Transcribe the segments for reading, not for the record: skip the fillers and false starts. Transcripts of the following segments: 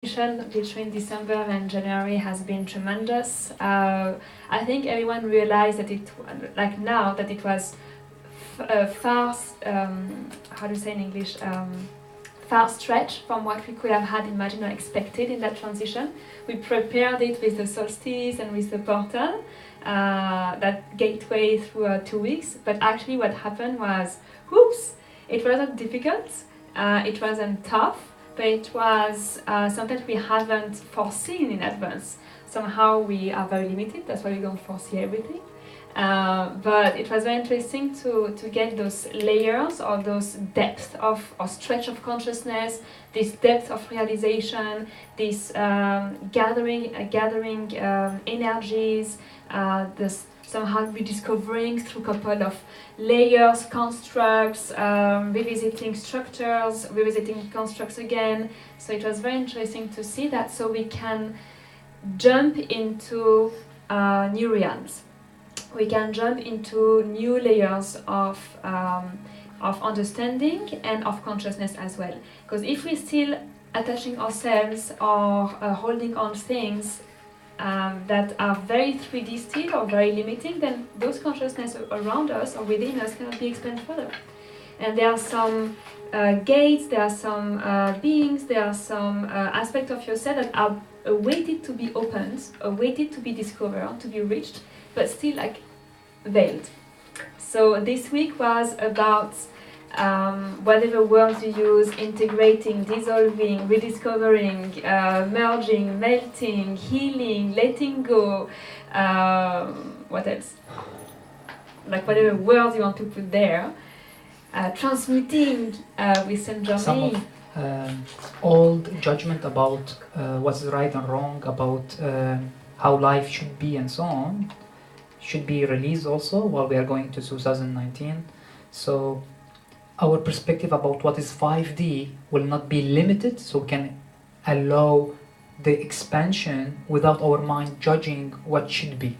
between December and January has been tremendous. I think everyone realized that now that it was far, how do you say in English, far stretch from what we could have had imagined or expected in that transition. We prepared it with the solstice and with the portal, that gateway through 2 weeks, but actually what happened was, whoops, it wasn't difficult, it wasn't tough, but it was something we haven't foreseen in advance. Somehow we are very limited, that's why we don't foresee everything. But it was very interesting to get those layers or those depth of or stretch of consciousness, this depth of realization, this gathering energies, this somehow rediscovering through a couple of layers, constructs, revisiting structures, revisiting constructs again. So it was very interesting to see that, so we can jump into new realms. We can jump into new layers of understanding and of consciousness as well. Because if we're still attaching ourselves or holding on things that are very 3D still or very limiting, then those consciousness around us or within us cannot be expanded further. And there are some gates, there are some beings, there are some aspects of yourself that are awaited to be opened, awaited to be discovered, to be reached, but still like veiled. So this week was about whatever words you use, integrating, dissolving, rediscovering, merging, melting, healing, letting go, what else? Like whatever words you want to put there, transmuting with Saint Germain. Some of old judgment about what's right and wrong, about how life should be and so on, should be released also while we are going to 2019. So our perspective about what is 5D will not be limited, so we can allow the expansion without our mind judging what should be.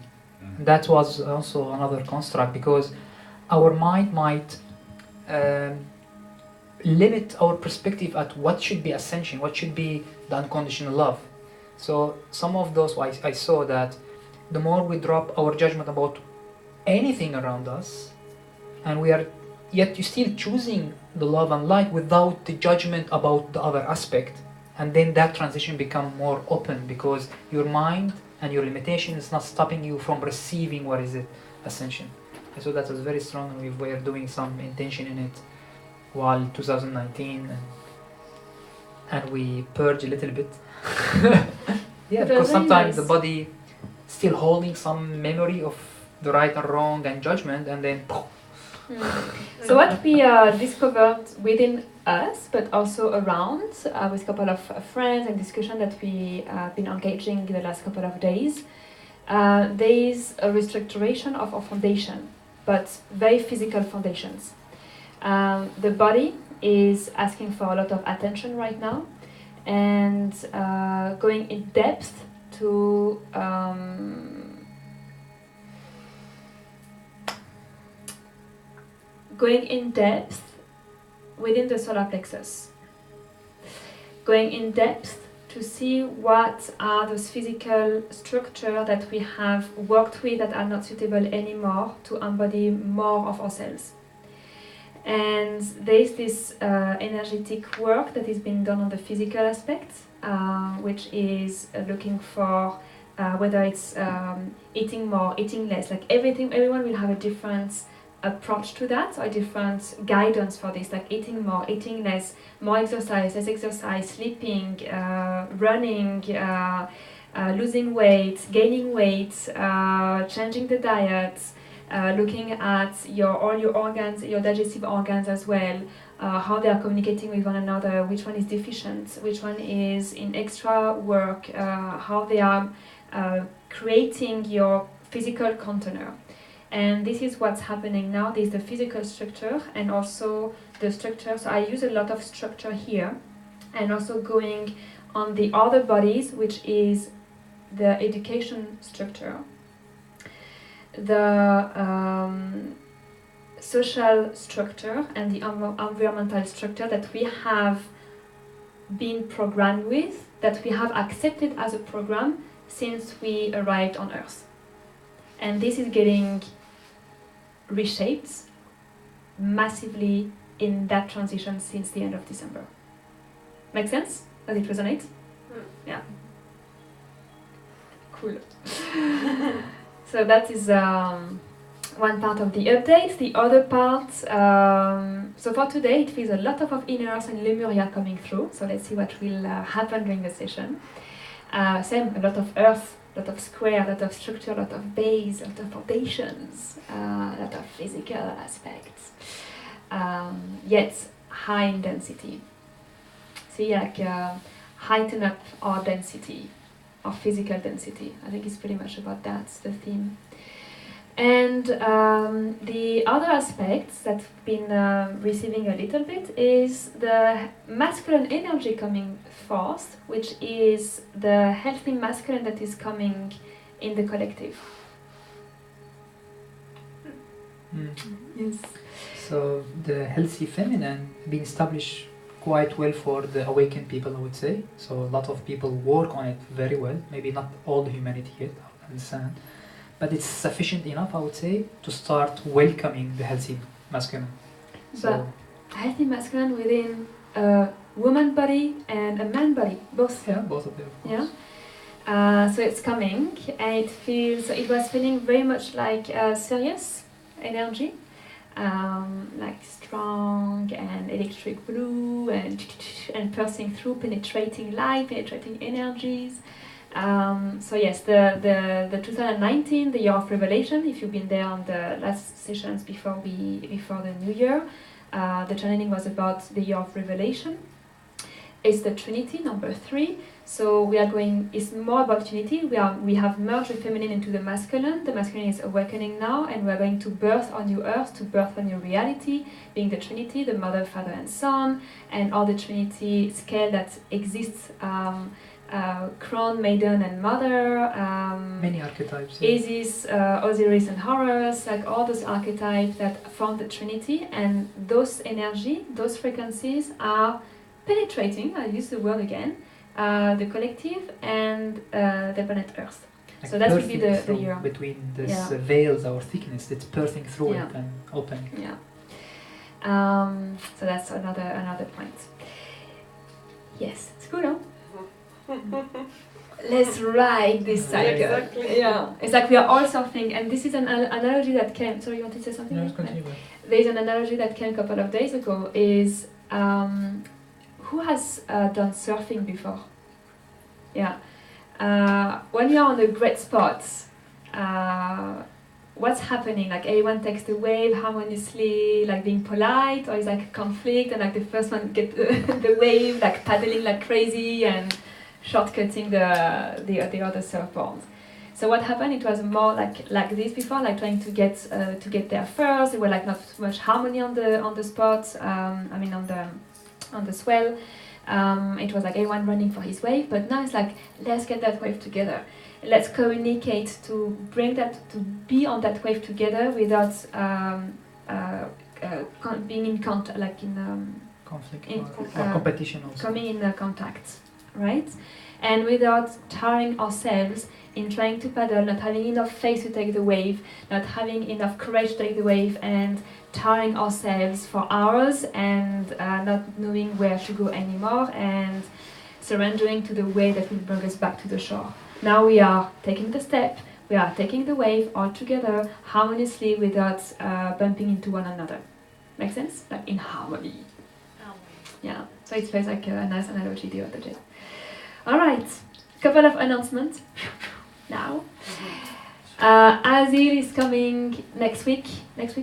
That was also another construct, because our mind might limit our perspective at what should be ascension, what should be the unconditional love. So some of those I saw that the more we drop our judgment about anything around us, and we are yet still choosing the love and light without the judgment about the other aspect, and then that transition become more open, because your mind and your limitation is not stopping you from receiving what is it, ascension. And so that was very strong, and we were doing some intention in it while 2019, and we purge a little bit. Yeah, because sometimes the body still holding some memory of the right and wrong and judgment, and then So what we discovered within us, but also around, with a couple of friends and discussion that we have been engaging in the last couple of days, there is a restructuration of our foundation, but very physical foundations. The body is asking for a lot of attention right now, and going in depth to going in depth within the solar plexus, going in depth to see what are those physical structures that we have worked with that are not suitable anymore to embody more of ourselves. And there is this energetic work that is being done on the physical aspect, which is looking for whether it's eating more, eating less, like everyone will have a different approach to that, or a different guidance for this, like eating more, eating less, more exercise, less exercise, sleeping, running, losing weight, gaining weight, changing the diet, looking at all your organs, your digestive organs as well, how they are communicating with one another, which one is deficient, which one is in extra work, how they are creating your physical container. And this is what's happening now. There's the physical structure and also the structure. So I use a lot of structure here, and also going on the other bodies, which is the education structure, the social structure, and the environmental structure that we have been programmed with, that we have accepted as a program since we arrived on Earth. And this is getting reshaped massively in that transition since the end of December. Make sense? Does it resonate? Yeah. Cool. So that is one part of the update. The other part, so for today it feels a lot of inner Earth and Lemuria coming through. So let's see what will happen during the session. Same, a lot of Earth, a lot of square, a lot of structure, a lot of base, a lot of foundations, a lot of physical aspects. Yet high in density. See, like heighten up our density, our physical density. I think it's pretty much about that, the theme. And the other aspects that I've been receiving a little bit is the masculine energy coming forth, which is the healthy masculine that is coming in the collective. Yes. So the healthy feminine being established quite well for the awakened people, I would say. So a lot of people work on it very well. Maybe not all the humanity yet, I understand. But it's sufficient enough, I would say, to start welcoming the healthy masculine. So, but healthy masculine within a woman body and a man body, both. Yeah, both of them. Of yeah. So it's coming, and it was feeling very much like serious energy, like strong and electric blue and passing through, penetrating light, penetrating energies. So yes, the 2019, the year of revelation. If you've been there on the last sessions before the new year, the channeling was about the year of revelation. It's the Trinity, number 3. So we are going. It's more about Trinity. We have merged the feminine into the masculine. The masculine is awakening now, and we are going to birth our new earth, to birth a new reality, being the Trinity, the Mother, Father, and Son, and all the Trinity scale that exists. Crown, Maiden, and Mother. Many archetypes. Yeah. Isis, Osiris, and Horus, like all those archetypes that form the Trinity, and those energy, those frequencies are penetrating. I use the word again. The collective and the planet Earth. Like so that would be the year. Between these veils or thickness, it's piercing through it and opening. Yeah. So that's another point. Yes, it's good, huh? Let's ride this cycle. Exactly. Yeah, it's like we are all surfing, and this is an analogy that came. Sorry, you wanted to say something? No, continue. There's an analogy that came a couple of days ago. Is who has done surfing before? Yeah. When you're on a great spot, what's happening? Like everyone takes the wave harmoniously, like being polite, or is like conflict, and like the first one get the wave, like paddling like crazy and shortcutting the other surfboards. So what happened? It was more like this before, like trying to get there first. There were like not much harmony on the spot. I mean on the swell. It was like everyone running for his wave, but now it's like, let's get that wave together. Let's communicate to bring that, to be on that wave together without being in contact, like in conflict or competition also. Coming in contact, right? And without tiring ourselves in trying to paddle, not having enough faith to take the wave, not having enough courage to take the wave, and tiring ourselves for hours and not knowing where to go anymore, and surrendering to the way that will bring us back to the shore. Now we are taking the step, we are taking the wave all together, harmoniously, without bumping into one another. Make sense? Like in harmony. Yeah, so it feels like a nice analogy the other day. Alright, couple of announcements now. Azil is coming next week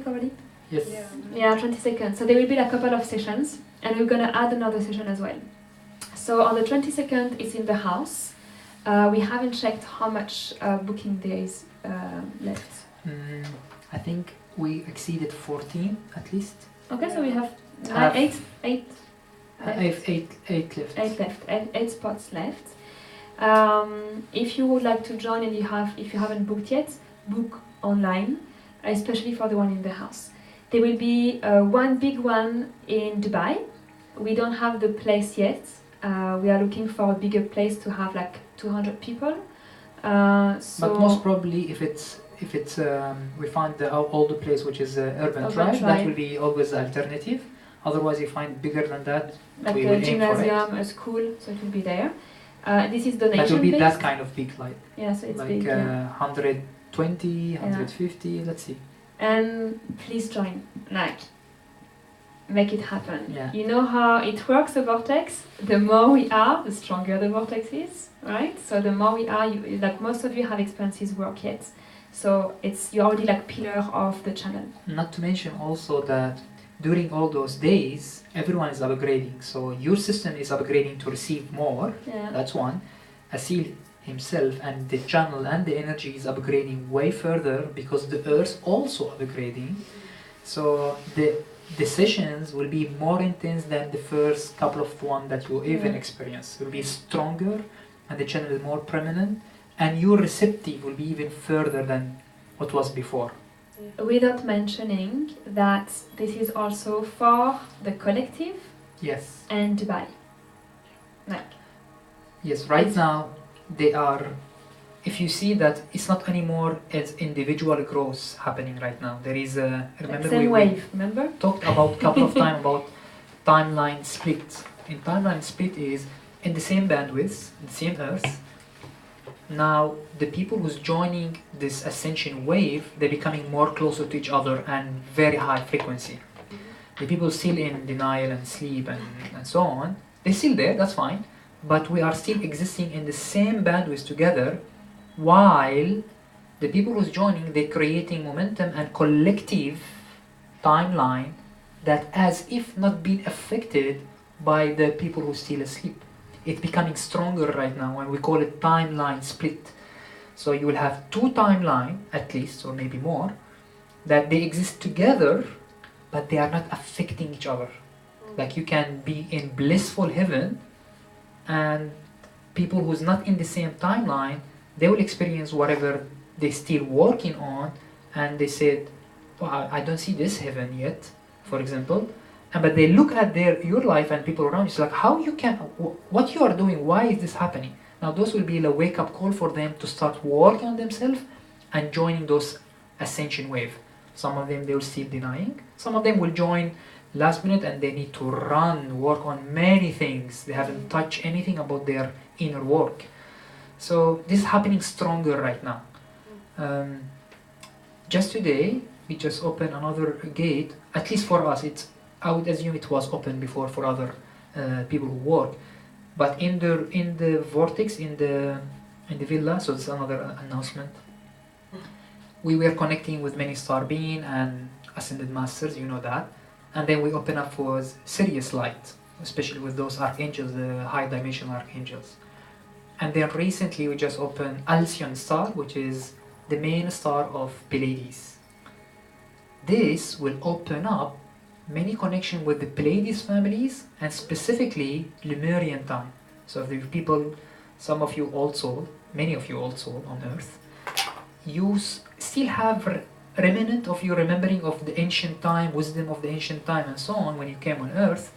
already? Yes. Yeah, 22nd. So there will be a couple of sessions, and we're going to add another session as well. So on the 22nd, it's in the house. We haven't checked how much booking there is left. I think we exceeded 14 at least. Okay, so we have eight left. Eight spots left. If you would like to join and if you haven't booked yet, book online, especially for the one in the house. There will be one big one in Dubai. We don't have the place yet. we are looking for a bigger place to have like 200 people. So but most probably, if it's we find the older place, which is urban Urban tribe, that tribe. will be always the alternative. Otherwise, you find bigger than that, like we a will aim for it. gymnasium, a school, so it will be there. This is That will donation be based. that kind of big, like Yeah, so it's like big. Yeah. 120, 150. Let's see. And please join, like, make it happen. Yeah. You know how it works, the vortex? The more we are, the stronger the vortex is, right? So the more we are, like most of you have experienced his work yet. So you're already like pillar of the channel. Not to mention also that during all those days, everyone is upgrading. So your system is upgrading to receive more. Yeah. That's one. Asil himself and the channel and the energy is upgrading way further because the earth also upgrading. So the sessions will be more intense than the first couple of one that you even experience. It will be stronger and the channel is more prominent and your receptive will be even further than what was before. Without mentioning that this is also for the collective. Yes. And Dubai. Like. Yes, right now they are, if you see that it's not anymore as individual growth happening right now. There is a, remember same wave, remember? Talked about a couple of times about timeline split. In timeline split is in the same bandwidth, the same earth. Now the people who's joining this ascension wave, they're becoming more closer to each other and very high frequency. The people still in denial and sleep and so on, they're still there, that's fine. But we are still existing in the same bandwidth together, while the people who's joining, they're creating momentum and collective timeline that as if not being affected by the people who still asleep. It's becoming stronger right now, and we call it timeline split. So you will have two timelines, at least, or maybe more, that they exist together, but they are not affecting each other. Like you can be in blissful heaven, and people who's not in the same timeline, they will experience whatever they're still working on, and they said, well, I don't see this heaven yet, for example. But they look at your life and people around you, it's like, how you can, what you are doing, why is this happening? Now those will be a wake-up call for them to start working on themselves and joining those ascension wave. Some of them, they will still denying. Some of them will join last minute and they need to run, work on many things. They haven't touched anything about their inner work. So this is happening stronger right now. Just today, we just opened another gate, at least for us. I would assume it was open before for other people who work. But in the vortex, in the villa, so it's another announcement. We were connecting with many star being and ascended masters, you know that. And then we open up for serious light, especially with those archangels, the high dimensional archangels. And then recently we just opened Alcyon star, which is the main star of Pleiades. This will open up many connection with the Pleiades families and specifically Lemurian time. So the people, some of you old soul, many of you old soul on earth, you still have remnant of your remembering of the ancient time, wisdom of the ancient time and so on when you came on earth,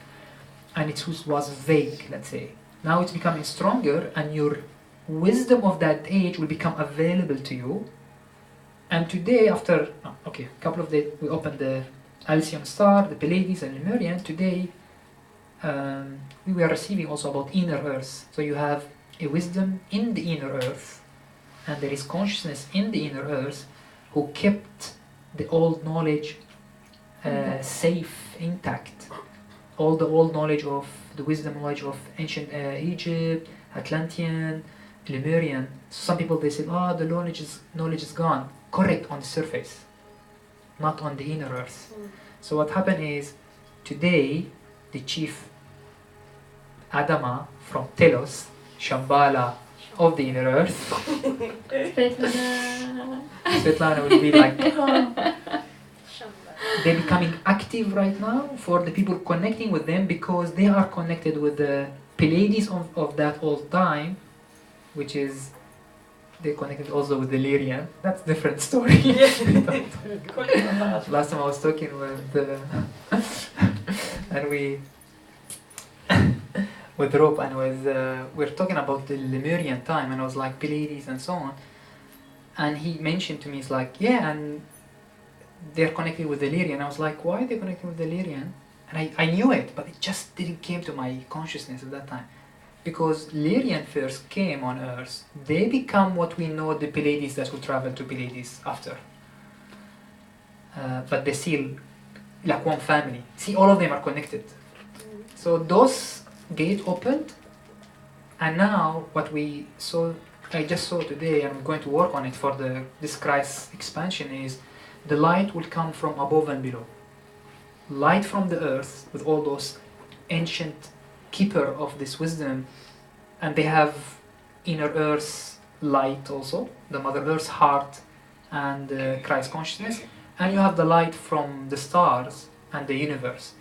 and it was vague, let's say. Now it's becoming stronger and your wisdom of that age will become available to you. And today, after a couple of days, we opened the Alcyon star, the Pleiades and Lemurian. Today, we were receiving also about inner earth. So you have a wisdom in the inner earth, and there is consciousness in the inner earth who kept the old knowledge safe, intact. All the old knowledge of the wisdom knowledge of ancient Egypt, Atlantean, Lemurian. So some people, they say, the knowledge is gone. Correct, on the surface, not on the inner earth. So what happened is, today, the chief Adama from Telos, Shambhala of the inner earth, Svetlana will be like, they're becoming active right now for the people connecting with them because they are connected with the Pleiades of that old time, which is, they connected also with the Lyrian. That's a different story. Last time I was talking with, and with Rob, and we're talking about the Lemurian time, and I was like Pleiades and so on, and he mentioned to me, he's like, yeah, and they're connected with the Lyrian. I was like, why are they connected with the Lyrian? And I knew it, but it just didn't came to my consciousness at that time. Because Lyrian first came on Earth, they become what we know the Pleiades that will travel to Pleiades after. But they still like one family. See, all of them are connected. So those gates opened, and now what we saw, I just saw today, and I'm going to work on it for this Christ expansion, is the light will come from above and below. Light from the earth with all those ancient keeper of this wisdom, and they have inner earth light also, the Mother Earth's heart and Christ consciousness, and you have the light from the stars and the universe.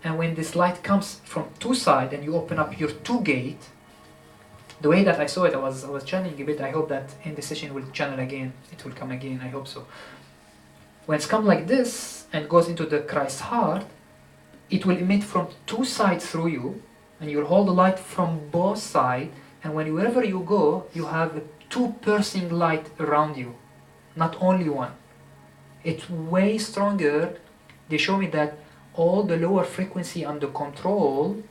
And when this light comes from two sides and you open up your two gate, the way that I saw it, I was channeling a bit. I hope that in the session will channel again, it will come again, I hope so. When it's come like this and goes into the Christ heart, it will emit from two sides through you, and you'll hold the light from both sides, and wherever you go, you have a two piercing light around you, not only one. It's way stronger. They show me that all the lower frequency under control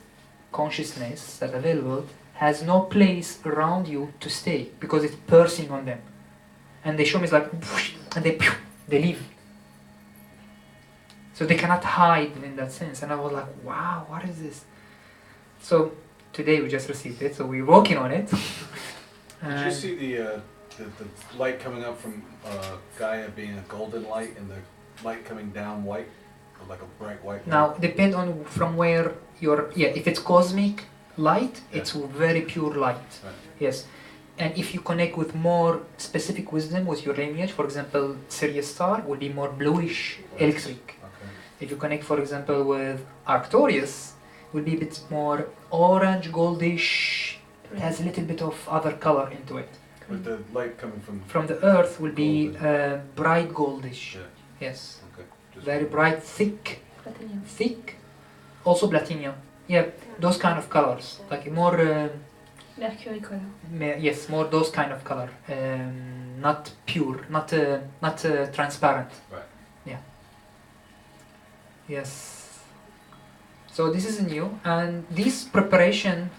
consciousness that available has no place around you to stay because it's piercing on them. And they show me it's like, and they leave. So they cannot hide in that sense. And I was like, wow, what is this? So today we just received it, so we're working on it. Did you see the light coming up from Gaia being a golden light and the light coming down white, or like a bright white light? Now, depend on from where you're, if it's cosmic light, it's very pure light. Right. Yes. And if you connect with more specific wisdom with your lineage, for example, Sirius star will be more bluish electric. Okay. If you connect, for example, with Arcturus, will be a bit more orange, goldish, it has a little bit of other color into it. But the light coming from the earth will be bright goldish. Yeah. Yes. Okay. Very bright, thick. Platinum. Thick. Also platinum. Yeah, those kind of colors. Like more... Mercury color. yes, more those kind of color. Not pure, not transparent. Right. Yeah. Yes. So this is new, and this preparation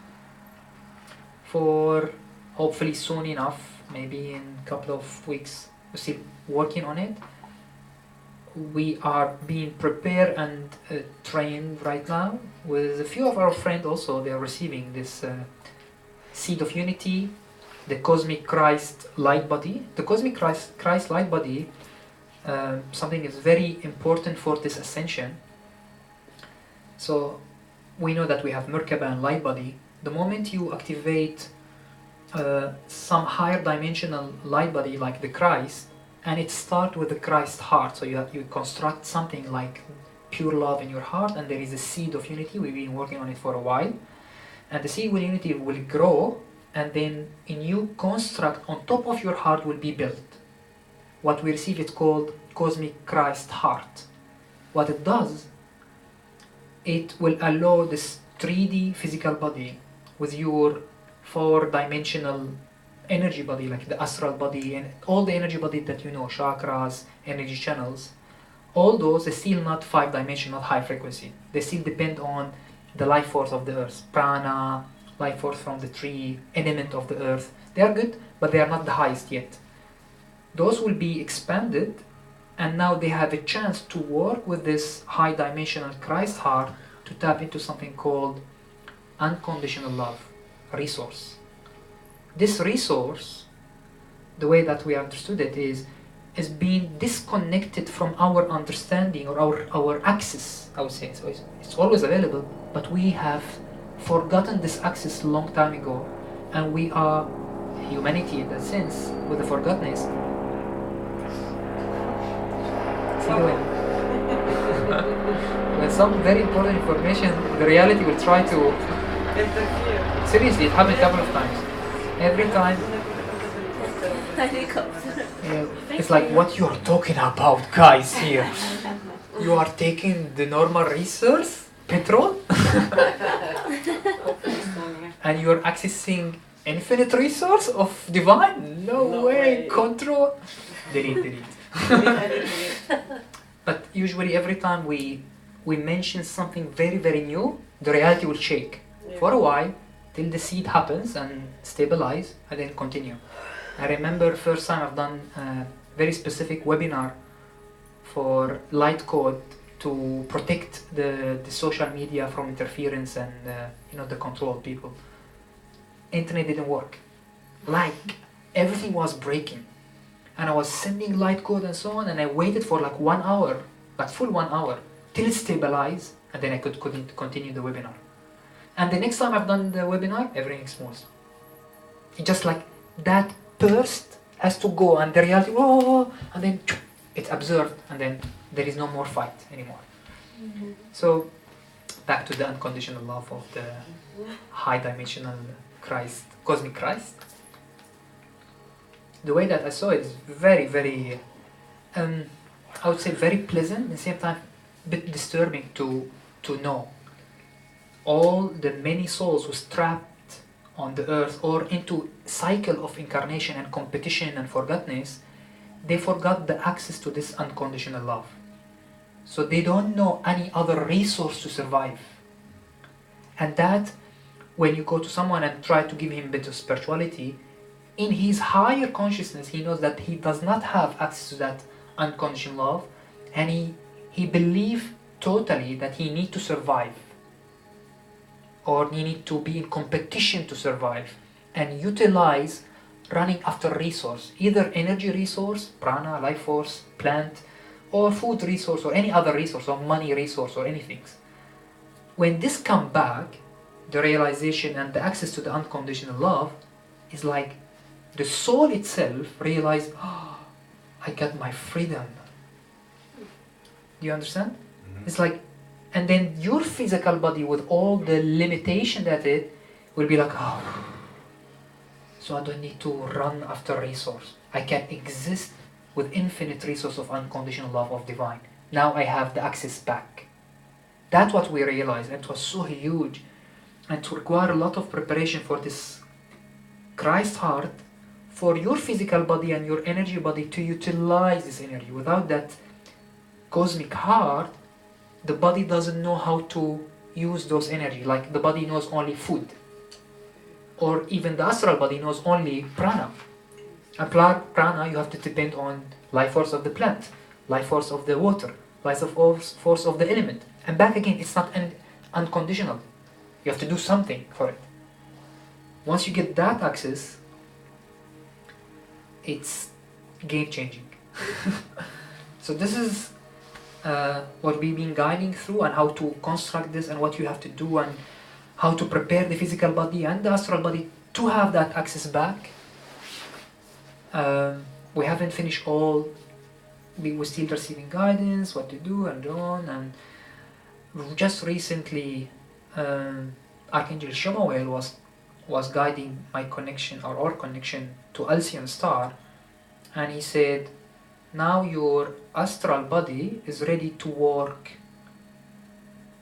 for hopefully soon enough, maybe in a couple of weeks, we're still working on it. We are being prepared and trained right now with a few of our friends also. They are receiving this seed of unity, the cosmic Christ LightBody. The cosmic Christ LightBody, something is very important for this ascension. So we know that we have Merkaba and LightBody. The moment you activate some higher dimensional LightBody like the Christ, and it starts with the Christ heart, so you construct something like pure love in your heart, and there is a seed of unity. We've been working on it for a while, and the seed of unity will grow, and then a new construct on top of your heart will be built. What we receive is called cosmic Christ heart. What it does, it will allow this 3D physical body with your 4-dimensional energy body, like the astral body and all the energy body that you know, chakras, energy channels. All those are still not 5-dimensional high frequency. They still depend on the life force of the earth, prana, life force from the tree, element of the earth. They are good, but they are not the highest yet. Those will be expanded, and now they have a chance to work with this high-dimensional Christ heart to tap into something called unconditional love, resource. This resource, the way that we understood it is being disconnected from our understanding or our access, I would say. So it's always available, but we have forgotten this access a long time ago, and we are humanity in that sense, with the forgottenness. When some very important information, the reality will try to interfere. Seriously, it happened a couple of times. Every time, it's like, what you are talking about, guys, here. You are taking the normal resource, petrol? and you're accessing infinite resource of divine. No way. Control. Delete. But usually every time we mention something very, very new, the reality will shake for a while till the seed happens and stabilize and then continue. I remember first time I've done a very specific webinar for LightCode to protect the social media from interference and the control of people. Internet didn't work. Like everything was breaking. And I was sending LightCode and so on, and I waited for like 1 hour, like full 1 hour, till it stabilized, and then I could continue the webinar. And the next time I've done the webinar, everything is smooth. It just like that burst has to go, and the reality, and then it's observed, and then there is no more fight anymore. Mm-hmm. So back to the unconditional love of the high dimensional Christ, cosmic Christ. The way that I saw it is very, very, I would say very pleasant, at the same time a bit disturbing to know. All the many souls who trapped on the earth or into cycle of incarnation and competition and forgottenness, they forgot the access to this unconditional love. So they don't know any other resource to survive. And that, when you go to someone and try to give him a bit of spirituality, in his higher consciousness, he knows that he does not have access to that unconditional love, and he believes totally that he needs to survive, or he needs to be in competition to survive, and utilize running after resource, either energy resource, prana, life force, plant, or food resource, or any other resource, or money resource, or anything. When this comes back, the realization and the access to the unconditional love is like the soul itself realized, I got my freedom. Do you understand? Mm-hmm. It's like, and then your physical body with all the limitation that it will be like, so I don't need to run after resource. I can exist with infinite resource of unconditional love of divine. Now I have the access back. That's what we realized, and it was so huge, and it required a lot of preparation for this Christ heart, for your physical body and your energy body to utilize this energy. Without that cosmic heart, the body doesn't know how to use those energy. Like the body knows only food, or even the astral body knows only prana. And prana, you have to depend on life force of the plant, life force of the water, life force of the element. And back again, it's not unconditional. You have to do something for it. Once you get that access, it's game-changing. So this is what we've been guiding through, and how to construct this, and what you have to do, and how to prepare the physical body and the astral body to have that access back. We haven't finished all. We're still receiving guidance, what to do and on, and just recently Archangel Shamael was guiding my connection, or our connection, to Alcyon star, and he said, now your astral body is ready to work.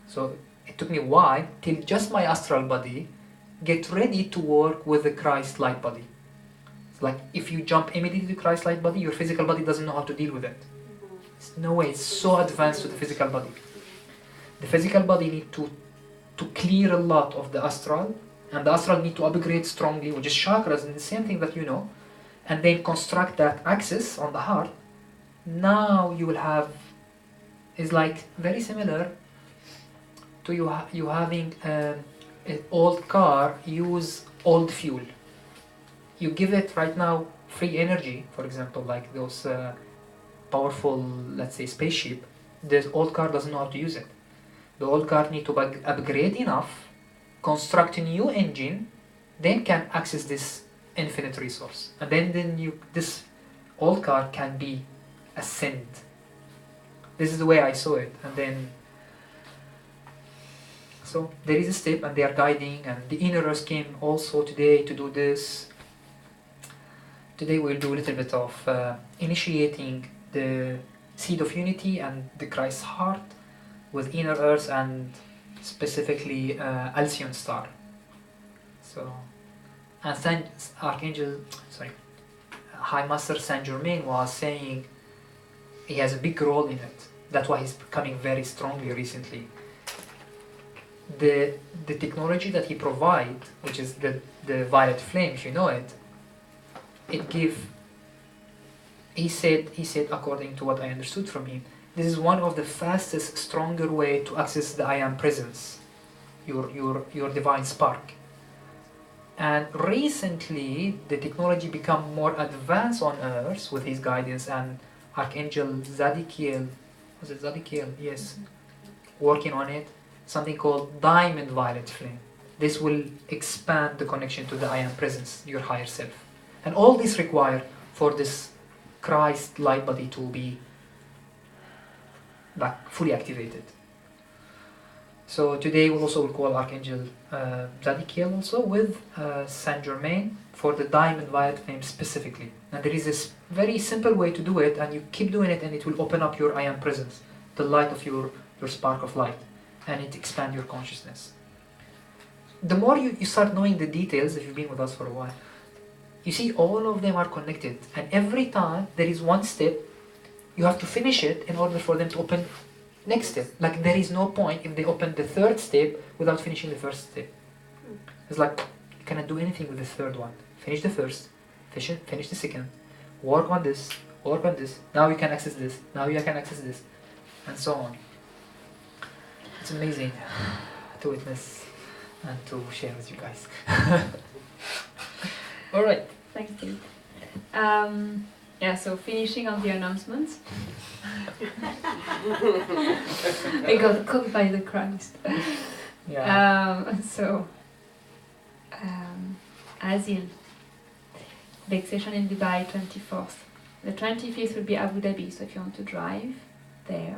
So it took me a while till just my astral body get ready to work with the Christ light body. It's like if you jump immediately to Christ light body, your physical body doesn't know how to deal with it. There's no way, it's so advanced to the physical body. The physical body need to clear a lot of the astral, and the astral need to upgrade strongly, which is chakras, and the same thing that you know, and then construct that axis on the heart. Now you will have, is like very similar to you having an old car use old fuel. You give it right now free energy, for example, like those powerful, let's say, spaceship. The old car doesn't know how to use it. The old car need to upgrade enough, construct a new engine, then can access this infinite resource, and then this old car can be ascend. This is the way I saw it. And then so there is a step, and they are guiding, and the inner earth came also today to do this. Today we'll do a little bit of initiating the seed of unity and the Christ heart with inner earth, and specifically Alcyon star. So, and High Master Saint Germain was saying he has a big role in it. That's why he's becoming very strongly recently. The technology that he provides, which is the violet flame, if you know it, he said according to what I understood from him, this is one of the fastest, stronger way to access the I am presence, your divine spark. And recently the technology become more advanced on Earth with his guidance, and Archangel Zadkiel, was it Zadkiel? Yes, working on it, something called diamond violet flame. This will expand the connection to the I am presence, your higher self. And all this required for this Christ light body to be fully activated. So today we also will call Archangel Zadkiel also with Saint Germain for the diamond violet flame specifically. And there is this very simple way to do it, and you keep doing it, and it will open up your I am presence, the light of your spark of light, and it expand your consciousness. The more you start knowing the details, if you've been with us for a while, you see all of them are connected, and every time there is one step, you have to finish it in order for them to open next step. Like there is no point if they open the third step without finishing the first step. It's like you cannot do anything with the third one. Finish the first, finish the second, work on this, now you can access this, now you can access this, and so on. It's amazing to witness and to share with you guys. Alright. Thank you. Yeah, so finishing on the announcements. I got caught by the Christ. Yeah. Azil. Big session in Dubai, 24th. The 25th will be Abu Dhabi, so if you want to drive there.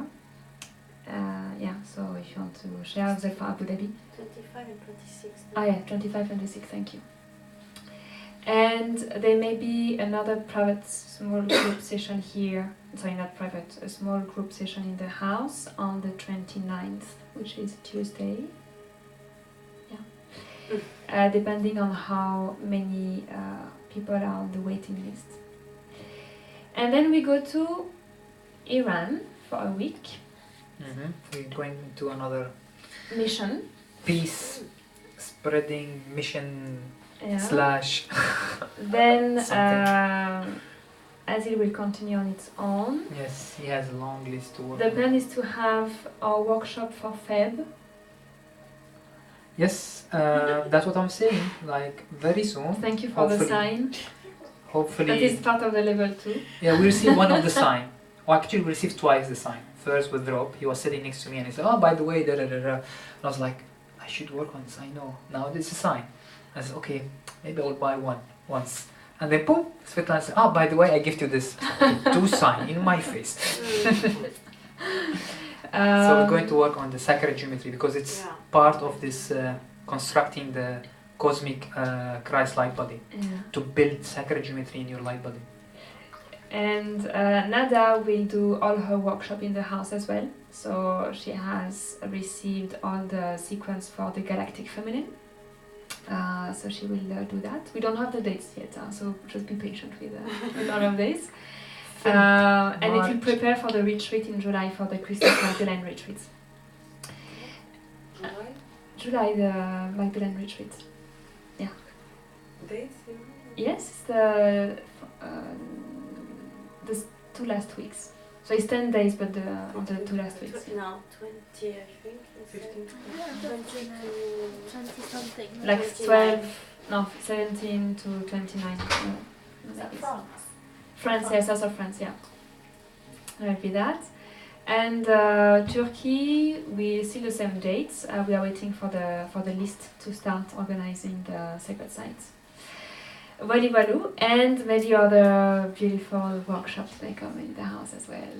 Yeah, so if you want to share the for Abu Dhabi. 25 and 26. Oh yeah, 25, 26, thank you. And there may be another private small group session here, sorry, not private, a small group session in the house on the 29th, which is Tuesday. Yeah. Depending on how many people are on the waiting list. And then we go to Iran for a week. Mm-hmm. We're going to another mission. Peace spreading mission. Yeah. Slash. Then Azil will continue on its own. Yes, he has a long list to work The on. plan is to have our workshop for Feb. Yes, that's what I'm saying. Like very soon. Thank you for the sign. Hopefully. That is part of the level 2. Yeah, we received one of the sign. Well, actually, we received twice the sign. First with Rob, he was sitting next to me and he said, "Oh, by the way, da da da da." And I was like, "I should work on this. I know. Now this is a sign." I said, "Okay, maybe I will buy one once." And then boom, Svetlana said, "Oh, by the way, I gift you this." 2 sign in my face. So we're going to work on the sacred geometry because it's part of this constructing the cosmic Christ light body, to build sacred geometry in your light body. And Nada will do all her workshop in the house as well. So she has received all the sequence for the Galactic Feminine. So she will do that. We don't have the dates yet, so just be patient with all of this. And it will prepare for the retreat in July for the Christmas Magdalene retreat. July, the Magdalene retreat. Yeah. Dates? Yes, the 2 last weeks. So it's 10 days, but the 2 last weeks. No, 20, I think. 15. 20 something. Like 17 to 29. Is that France? France, yes, also France, yeah. That will be that. And Turkey, we see the same dates. We are waiting for the list to start organizing the sacred sites. Waliwalu, and maybe other beautiful workshops may come in the house as well,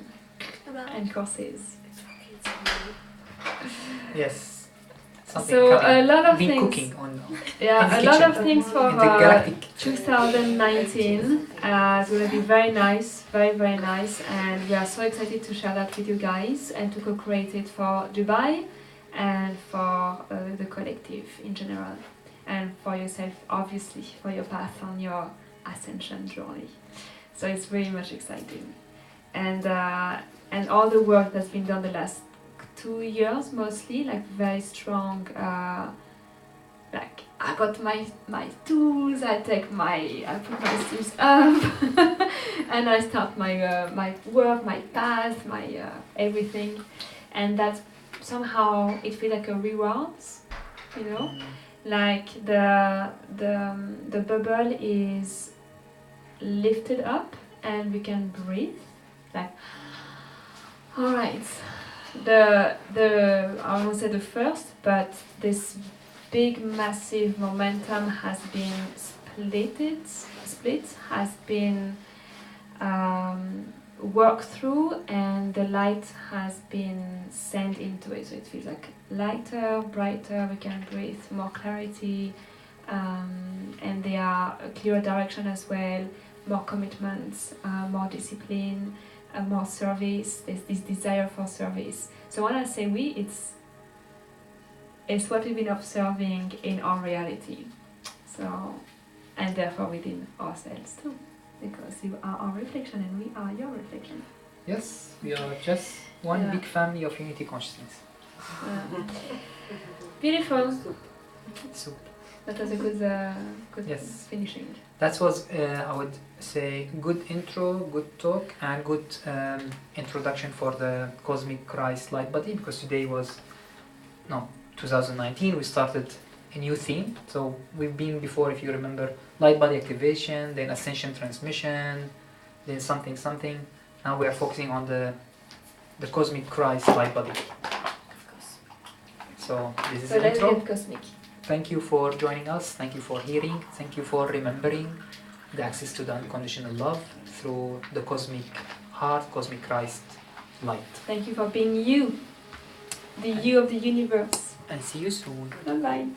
and courses. Yes. Something So coming. a lot of Been things. cooking on. Yeah, a lot of things for In the galactic 2019. It's going to be very nice, very, very nice, and we are so excited to share that with you guys and to co-create it for Dubai and for the collective in general. and for yourself, obviously, for your path on your ascension journey. So it's very much exciting. And all the work that's been done the last 2 years mostly, like very strong, like I got my tools, I put my tools up and I start my work, my path, my everything, and that somehow it feels like a reward, you know, like the bubble is lifted up and we can breathe, like all right, I won't say the first, but this big massive momentum has been split, has been worked through, and the light has been sent into it, so it feels like lighter, brighter, we can breathe, more clarity, and there are a clearer direction as well, more commitments, more discipline, more service. There's this desire for service. So when I say we, it's what we've been observing in our reality. So, and therefore within ourselves too, because you are our reflection and we are your reflection. Yes, we are just one big family of unity consciousness. Beautiful. So That was a good finishing. That was, I would say, good intro, good talk, and good introduction for the Cosmic Christ LightBody, because today was, 2019, we started a new theme. So we've been before, if you remember, LightBody activation, then Ascension transmission, then something. Now we are focusing on the Cosmic Christ LightBody. Of course. So this is So the let's intro. get cosmic. Thank you for joining us. Thank you for hearing. Thank you for remembering the access to the unconditional love through the cosmic heart, cosmic Christ light. Thank you for being you, the you of the universe. And see you soon. Bye bye.